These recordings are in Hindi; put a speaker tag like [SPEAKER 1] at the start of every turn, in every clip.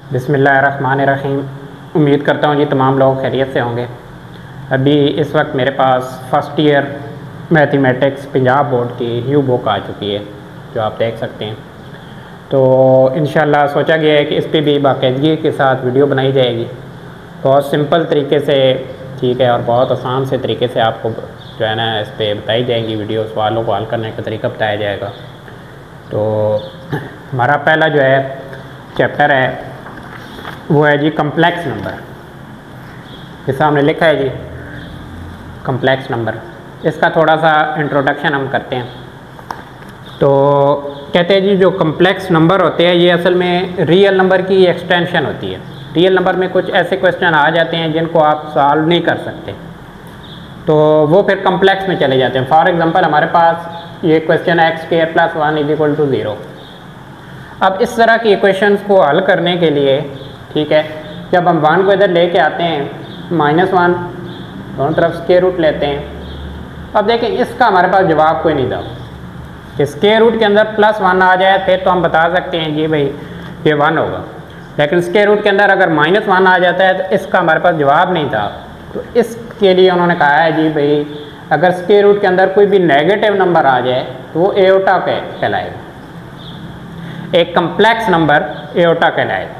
[SPEAKER 1] बिस्मिल्लाहिर्रहमानिर्रहीम। उम्मीद करता हूँ जी तमाम लोग खैरियत से होंगे। अभी इस वक्त मेरे पास first year mathematics Punjab board की न्यू बुक आ चुकी है, जो आप देख सकते हैं। तो इंशाल्लाह सोचा गया है कि इस पर भी बाकायदगी के साथ वीडियो बनाई जाएगी। बहुत सिंपल तरीके से, ठीक है, और बहुत आसान से तरीके से आपको जो है ना इस पर बताई जाएंगी वीडियो, सवालों को हल करने का तरीका बताया जाएगा। तो हमारा पहला जो है चैप्टर है वो है जी कम्प्लेक्स नंबर। ये सामने लिखा है जी कम्प्लेक्स नंबर। इसका थोड़ा सा इंट्रोडक्शन हम करते हैं। तो कहते हैं जी जो कम्प्लेक्स नंबर होते हैं ये असल में रियल नंबर की एक्सटेंशन होती है। रियल नंबर में कुछ ऐसे क्वेश्चन आ जाते हैं जिनको आप सॉल्व नहीं कर सकते, तो वो फिर कम्प्लेक्स में चले जाते हैं। फॉर एग्ज़ाम्पल हमारे पास ये क्वेश्चन है x² + 1 = 0। अब इस तरह की इक्वेशंस को हल करने के लिए, ठीक है, जब हम 1 को इधर लेके आते हैं, -1 दोनों तरफ स्क्वायर रूट लेते हैं। अब देखें इसका हमारे पास जवाब कोई नहीं था कि स्क्वायर रूट के अंदर +1 आ जाए फिर तो हम बता सकते हैं जी भाई ये 1 होगा, लेकिन स्क्वायर रूट के अंदर अगर -1 आ जाता है तो इसका हमारे पास जवाब नहीं था। तो इसके लिए उन्होंने कहा है जी भाई अगर स्क्वायर रूट के अंदर कोई भी नेगेटिव नंबर आ जाए तो वो एओटा कहलाएगा, एक कम्प्लेक्स नंबर एओटा कहलाएगा।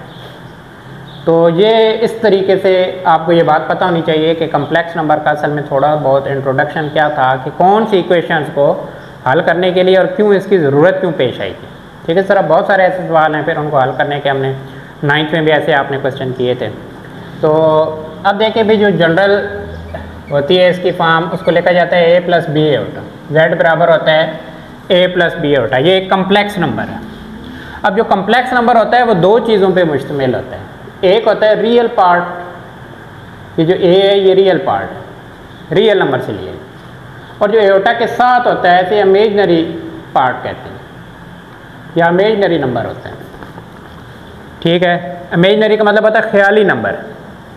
[SPEAKER 1] तो ये इस तरीके से आपको ये बात पता होनी चाहिए कि कम्प्लेक्स नंबर का असल में थोड़ा बहुत इंट्रोडक्शन क्या था, कि कौन सी इक्वेशंस को हल करने के लिए और क्यों इसकी ज़रूरत क्यों पेश आई थी। ठीक है, इस तरह बहुत सारे ऐसे सवाल हैं, फिर उनको हल करने के हमने 9th में भी ऐसे आपने क्वेश्चन किए थे। तो अब देखिए भी जो जनरल होती है इसकी फॉर्म, उसको लिखा जाता है a + b एओटा। z बराबर होता है a + b एओटा। ये एक कम्प्लेक्स नंबर है। अब जो कम्प्लेक्स नंबर होता है वो दो चीज़ों पे मुश्तमिल होता है। एक होता है रियल पार्ट, ये जो a है ये रियल पार्ट है, रियल नंबर से लिए, और जो एओटा के साथ होता है इसे इमेजनरी पार्ट कहते हैं या इमेजनरी नंबर होता है। ठीक है, इमेजनरी का मतलब होता है ख्याली नंबर।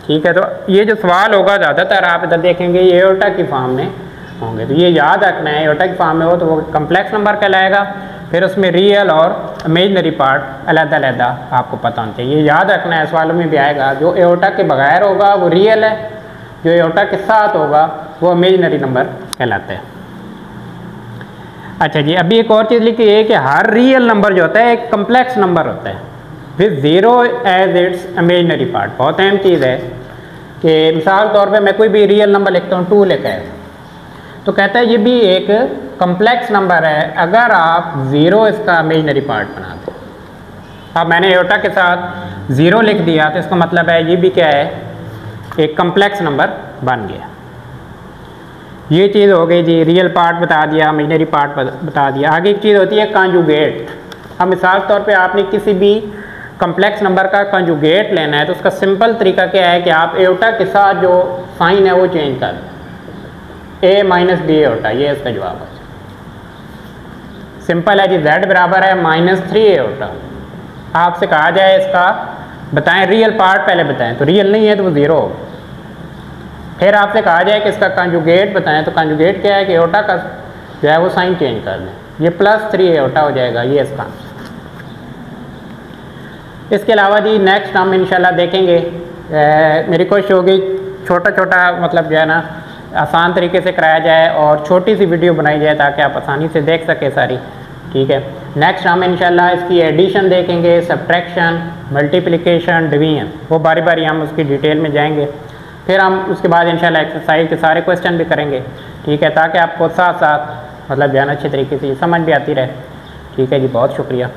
[SPEAKER 1] ठीक है, तो ये जो सवाल होगा ज़्यादातर आप इधर देखेंगे ये एओटा की फॉर्म में होंगे, तो ये याद रखना है। एओटा की फॉर्म में हो तो वो कम्प्लेक्स नंबर कहलाएगा, फिर उसमें रियल और इमेजनरी पार्ट अलग-अलग आपको पता होना चाहिए। ये याद रखना है, सवालों में भी आएगा। जो एओटा के बगैर होगा वो रियल है, जो एओटा के साथ होगा वो इमेजनरी नंबर कहलाता है। अच्छा जी, अभी एक और चीज़ लिखी है कि हर रियल नंबर जो होता है एक कम्प्लेक्स नंबर होता है with 0 as its imaginary part. बहुत अहम चीज़ है कि मिसाल तौर पे मैं कोई भी रियल नंबर लिखता हूँ 2 लिखा है, तो कहता है ये भी एक कम्प्लेक्स नंबर है अगर आप 0 इसका इमेजनरी पार्ट बना दें। अब मैंने एओटा के साथ 0 लिख दिया तो इसका मतलब है ये भी क्या है, एक कम्प्लेक्स नंबर बन गया। ये चीज़ हो गई जी, रियल पार्ट बता दिया, इमेजनरी पार्ट बता दिया। आगे एक चीज़ होती है कॉन्जुगेट। अब मिसाल तौर पे आपने किसी भी कम्प्लेक्स नंबर का कॉन्जुगेट लेना है तो उसका सिंपल तरीका क्या है कि आप एओटा के साथ जो साइन है वो चेंज कर दें, a - b एओटा, ये इसका जवाब है। सिंपल है जी, z बराबर है -3 एओटा। आपसे कहा जाए इसका बताएं रियल पार्ट, पहले बताएं, तो रियल नहीं है तो वो 0 होगा। फिर आपसे कहा जाए कि इसका कॉन्जुगेट बताएं, तो कॉन्जुगेट क्या है कि एओटा का जो है वो साइन चेंज कर दें, ये +3 एओटा हो जाएगा, ये इसका। इसके अलावा जी नेक्स्ट हम इंशाल्लाह देखेंगे, मेरी कोशिश होगी छोटा छोटा मतलब जो है ना आसान तरीके से कराया जाए और छोटी सी वीडियो बनाई जाए ताकि आप आसानी से देख सकें सारी। ठीक है, नेक्स्ट हम इंशाल्लाह इसकी एडिशन देखेंगे, सब्ट्रैक्शन, मल्टीप्लिकेशन, डिवीजन, वो बारी बारी हम उसकी डिटेल में जाएंगे। फिर हम उसके बाद इंशाल्लाह एक्सरसाइज के सारे क्वेश्चन भी करेंगे। ठीक है, ताकि आपको साथ साथ मतलब जो है ना अच्छे तरीके से समझ भी आती रहे। ठीक है जी, बहुत शुक्रिया।